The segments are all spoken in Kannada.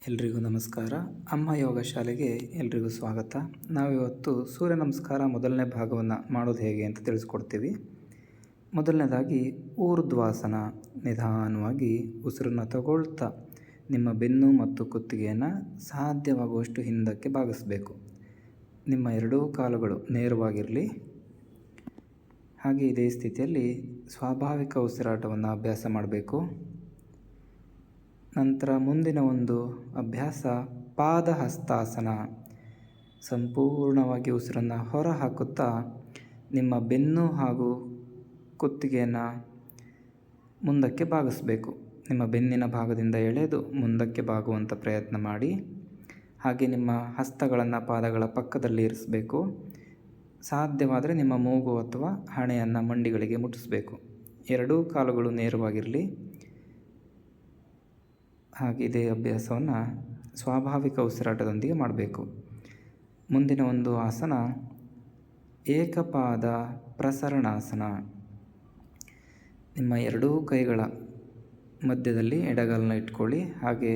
ಎಲ್ರಿಗೂ ನಮಸ್ಕಾರ. ಅಮ್ಮ ಯೋಗ ಶಾಲೆಗೆ ಎಲ್ರಿಗೂ ಸ್ವಾಗತ. ನಾವಿವತ್ತು ಸೂರ್ಯ ನಮಸ್ಕಾರ ಮೊದಲನೇ ಭಾಗವನ್ನು ಮಾಡೋದು ಹೇಗೆ ಅಂತ ತಿಳಿಸ್ಕೊಡ್ತೀವಿ. ಮೊದಲನೇದಾಗಿ ಊರ್ಧ್ವಾಸನ. ನಿಧಾನವಾಗಿ ಉಸಿರನ್ನು ತಗೊಳ್ತಾ ನಿಮ್ಮ ಬೆನ್ನು ಮತ್ತು ಕುತ್ತಿಗೆಯನ್ನು ಸಾಧ್ಯವಾಗುವಷ್ಟು ಹಿಂದಕ್ಕೆ ಬಾಗಿಸಬೇಕು. ನಿಮ್ಮ ಎರಡೂ ಕಾಲುಗಳು ನೇರವಾಗಿರಲಿ. ಹಾಗೆ ಇದೇ ಸ್ಥಿತಿಯಲ್ಲಿ ಸ್ವಾಭಾವಿಕ ಉಸಿರಾಟವನ್ನು ಅಭ್ಯಾಸ ಮಾಡಬೇಕು. ನಂತರ ಮುಂದಿನ ಒಂದು ಅಭ್ಯಾಸ ಪಾದಹಸ್ತಾಸನ. ಸಂಪೂರ್ಣವಾಗಿ ಉಸಿರನ್ನು ಹೊರ ಹಾಕುತ್ತಾ ನಿಮ್ಮ ಬೆನ್ನು ಹಾಗೂ ಕುತ್ತಿಗೆಯನ್ನು ಮುಂದಕ್ಕೆ ಬಾಗಿಸಬೇಕು. ನಿಮ್ಮ ಬೆನ್ನಿನ ಭಾಗದಿಂದ ಎಳೆದು ಮುಂದಕ್ಕೆ ಬಾಗುವಂಥ ಪ್ರಯತ್ನ ಮಾಡಿ. ಹಾಗೆ ನಿಮ್ಮ ಹಸ್ತಗಳನ್ನು ಪಾದಗಳ ಪಕ್ಕದಲ್ಲಿ ಇರಿಸಬೇಕು. ಸಾಧ್ಯವಾದರೆ ನಿಮ್ಮ ಮೂಗು ಅಥವಾ ಹಣೆಯನ್ನು ಮಂಡಿಗಳಿಗೆ ಮುಟ್ಟಿಸಬೇಕು. ಎರಡೂ ಕಾಲುಗಳು ನೇರವಾಗಿರಲಿ. ಹಾಗೆ ಇದೇ ಅಭ್ಯಾಸವನ್ನು ಸ್ವಾಭಾವಿಕ ಉಸಿರಾಟದೊಂದಿಗೆ ಮಾಡಬೇಕು. ಮುಂದಿನ ಒಂದು ಆಸನ ಏಕಪಾದ ಪ್ರಸರಣಾಸನ. ನಿಮ್ಮ ಎರಡೂ ಕೈಗಳ ಮಧ್ಯದಲ್ಲಿ ಎಡಗಾಲನ್ನ ಇಟ್ಕೊಳ್ಳಿ. ಹಾಗೆ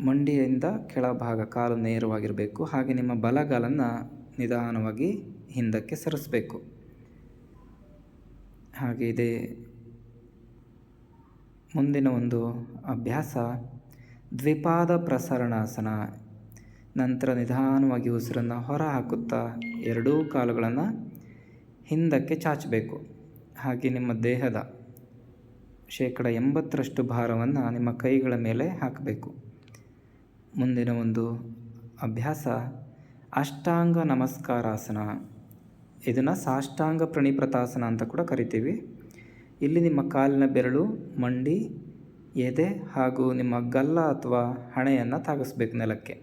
ಮಂಡಿಯಿಂದ ಕೆಳಭಾಗ ಕಾಲು ನೇರವಾಗಿರಬೇಕು. ಹಾಗೆ ನಿಮ್ಮ ಬಲಗಾಲನ್ನು ನಿಧಾನವಾಗಿ ಹಿಂದಕ್ಕೆ ಸರಿಸಬೇಕು. ಹಾಗೆ ಇದೇ ಮುಂದಿನ ಒಂದು ಅಭ್ಯಾಸ ದ್ವಿಪಾದ ಪ್ರಸರಣಾಸನ. ನಂತರ ನಿಧಾನವಾಗಿ ಉಸಿರನ್ನು ಹೊರ ಹಾಕುತ್ತಾ ಎರಡೂ ಕಾಲುಗಳನ್ನು ಹಿಂದಕ್ಕೆ ಚಾಚಬೇಕು. ಹಾಗೆ ನಿಮ್ಮ ದೇಹದ 80% ಭಾರವನ್ನು ನಿಮ್ಮ ಕೈಗಳ ಮೇಲೆ ಹಾಕಬೇಕು. ಮುಂದಿನ ಒಂದು ಅಭ್ಯಾಸ ಅಷ್ಟಾಂಗ ನಮಸ್ಕಾರಾಸನ. ಇದನ್ನು ಸಾಷ್ಟಾಂಗ ಪ್ರಣಿಪ್ರತಾಸನ ಅಂತ ಕೂಡ ಕರಿತೀವಿ. ಇಲ್ಲಿ ನಿಮ್ಮ ಕಾಲಿನ ಬೆರಳು, ಮಂಡಿ, ಎದೆ ಹಾಗೂ ನಿಮ್ಮ ಗಲ್ಲ ಅಥವಾ ಹಣೆಯನ್ನು ತಾಗಿಸ್ಬೇಕು ನೆಲಕ್ಕೆ.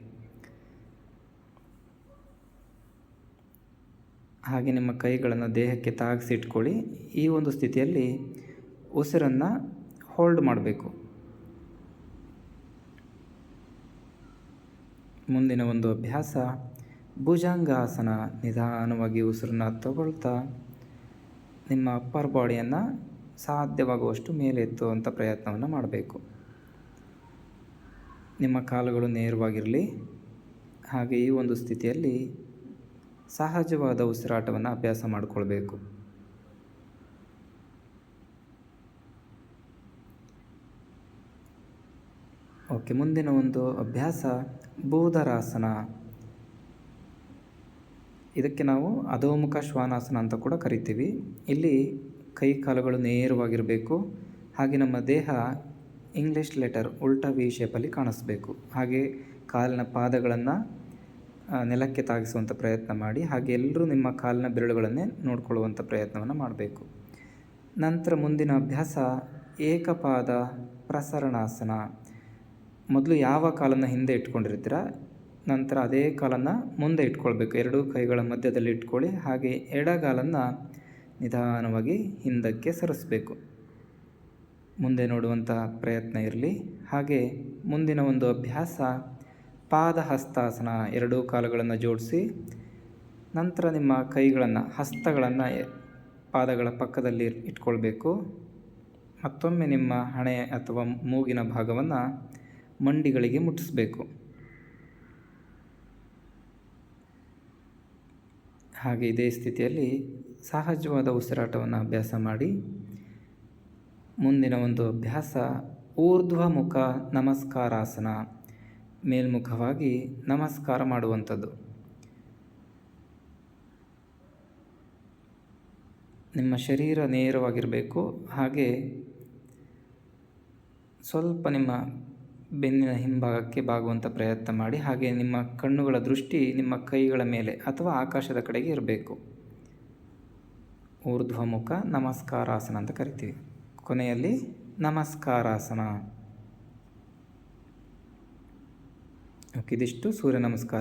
ಹಾಗೆ ನಿಮ್ಮ ಕೈಗಳನ್ನು ದೇಹಕ್ಕೆ ತಾಗಿಸಿಟ್ಕೊಳ್ಳಿ. ಈ ಒಂದು ಸ್ಥಿತಿಯಲ್ಲಿ ಉಸಿರನ್ನು ಹೋಲ್ಡ್ ಮಾಡಬೇಕು. ಮುಂದಿನ ಒಂದು ಅಭ್ಯಾಸ ಭುಜಂಗಾಸನ. ನಿಧಾನವಾಗಿ ಉಸಿರನ್ನು ತಗೊಳ್ತಾ ನಿಮ್ಮ ಅಪ್ಪರ್ ಬಾಡಿಯನ್ನು ಸಾಧ್ಯವಾಗುವಷ್ಟು ಮೇಲೆ ಎತ್ತುವಂಥ ಪ್ರಯತ್ನವನ್ನು ಮಾಡಬೇಕು. ನಿಮ್ಮ ಕಾಲುಗಳು ನೇರವಾಗಿರಲಿ. ಹಾಗೆ ಈ ಒಂದು ಸ್ಥಿತಿಯಲ್ಲಿ ಸಹಜವಾದ ಉಸಿರಾಟವನ್ನು ಅಭ್ಯಾಸ ಮಾಡಿಕೊಳ್ಬೇಕು. ಓಕೆ, ಮುಂದಿನ ಒಂದು ಅಭ್ಯಾಸ ಭೂಧರಾಸನ. ಇದಕ್ಕೆ ನಾವು ಅಧೋಮುಖ ಶ್ವಾನಾಸನ ಅಂತ ಕೂಡ ಕರಿತೀವಿ. ಇಲ್ಲಿ ಕೈ ಕಾಲುಗಳು ನೇರವಾಗಿರಬೇಕು. ಹಾಗೆ ನಮ್ಮ ದೇಹ ಇಂಗ್ಲೀಷ್ ಲೆಟರ್ ಉಲ್ಟಾ ವಿ ಶೇಪಲ್ಲಿ ಕಾಣಿಸ್ಬೇಕು. ಹಾಗೆ ಕಾಲಿನ ಪಾದಗಳನ್ನು ನೆಲಕ್ಕೆ ತಾಗಿಸುವಂಥ ಪ್ರಯತ್ನ ಮಾಡಿ. ಹಾಗೆ ಎಲ್ಲರೂ ನಿಮ್ಮ ಕಾಲಿನ ಬೆರಳುಗಳನ್ನೇ ನೋಡಿಕೊಳ್ಳುವಂಥ ಪ್ರಯತ್ನವನ್ನು ಮಾಡಬೇಕು. ನಂತರ ಮುಂದಿನ ಅಭ್ಯಾಸ ಏಕಪಾದ ಪ್ರಸರಣಾಸನ. ಮೊದಲು ಯಾವ ಕಾಲನ್ನು ಹಿಂದೆ ಇಟ್ಕೊಂಡಿರ್ತೀರ, ನಂತರ ಅದೇ ಕಾಲನ್ನು ಮುಂದೆ ಇಟ್ಕೊಳ್ಬೇಕು. ಎರಡೂ ಕೈಗಳ ಮಧ್ಯದಲ್ಲಿ ಇಟ್ಕೊಳ್ಳಿ. ಹಾಗೆ ಎಡಗಾಲನ್ನು ನಿಧಾನವಾಗಿ ಹಿಂದಕ್ಕೆ ಸರಿಸಬೇಕು. ಮುಂದೆ ನೋಡುವಂಥ ಪ್ರಯತ್ನ ಇರಲಿ. ಹಾಗೆ ಮುಂದಿನ ಒಂದು ಅಭ್ಯಾಸ ಪಾದಹಸ್ತಾಸನ. ಎರಡೂ ಕಾಲುಗಳನ್ನು ಜೋಡಿಸಿ ನಂತರ ನಿಮ್ಮ ಕೈಗಳನ್ನು, ಹಸ್ತಗಳನ್ನು ಪಾದಗಳ ಪಕ್ಕದಲ್ಲಿ ಇಟ್ಕೊಳ್ಬೇಕು. ಮತ್ತೊಮ್ಮೆ ನಿಮ್ಮ ಹಣೆ ಅಥವಾ ಮೂಗಿನ ಭಾಗವನ್ನು ಮಂಡಿಗಳಿಗೆ ಮುಟ್ಟಿಸಬೇಕು. ಹಾಗೆ ಇದೇ ಸ್ಥಿತಿಯಲ್ಲಿ ಸಹಜವಾದ ಉಸಿರಾಟವನ್ನು ಅಭ್ಯಾಸ ಮಾಡಿ. ಮುಂದಿನ ಒಂದು ಅಭ್ಯಾಸ ಊರ್ಧ್ವಮುಖ ನಮಸ್ಕಾರಾಸನ. ಮೇಲ್ಮುಖವಾಗಿ ನಮಸ್ಕಾರ ಮಾಡುವಂಥದ್ದು. ನಿಮ್ಮ ಶರೀರ ನೇರವಾಗಿರಬೇಕು. ಹಾಗೆ ಸ್ವಲ್ಪ ನಿಮ್ಮ ಬೆನ್ನಿನ ಹಿಂಭಾಗಕ್ಕೆ ಬಾಗುವಂಥ ಪ್ರಯತ್ನ ಮಾಡಿ. ಹಾಗೆ ನಿಮ್ಮ ಕಣ್ಣುಗಳ ದೃಷ್ಟಿ ನಿಮ್ಮ ಕೈಗಳ ಮೇಲೆ ಅಥವಾ ಆಕಾಶದ ಕಡೆಗೆ ಇರಬೇಕು. ಊರ್ಧ್ವಮುಖ ನಮಸ್ಕಾರಾಸನ ಅಂತ ಕರಿತೀವಿ. ಕೊನೆಯಲ್ಲಿ ನಮಸ್ಕಾರಾಸನ. ಓಕೆ, ಇದಿಷ್ಟು ಸೂರ್ಯ ನಮಸ್ಕಾರ.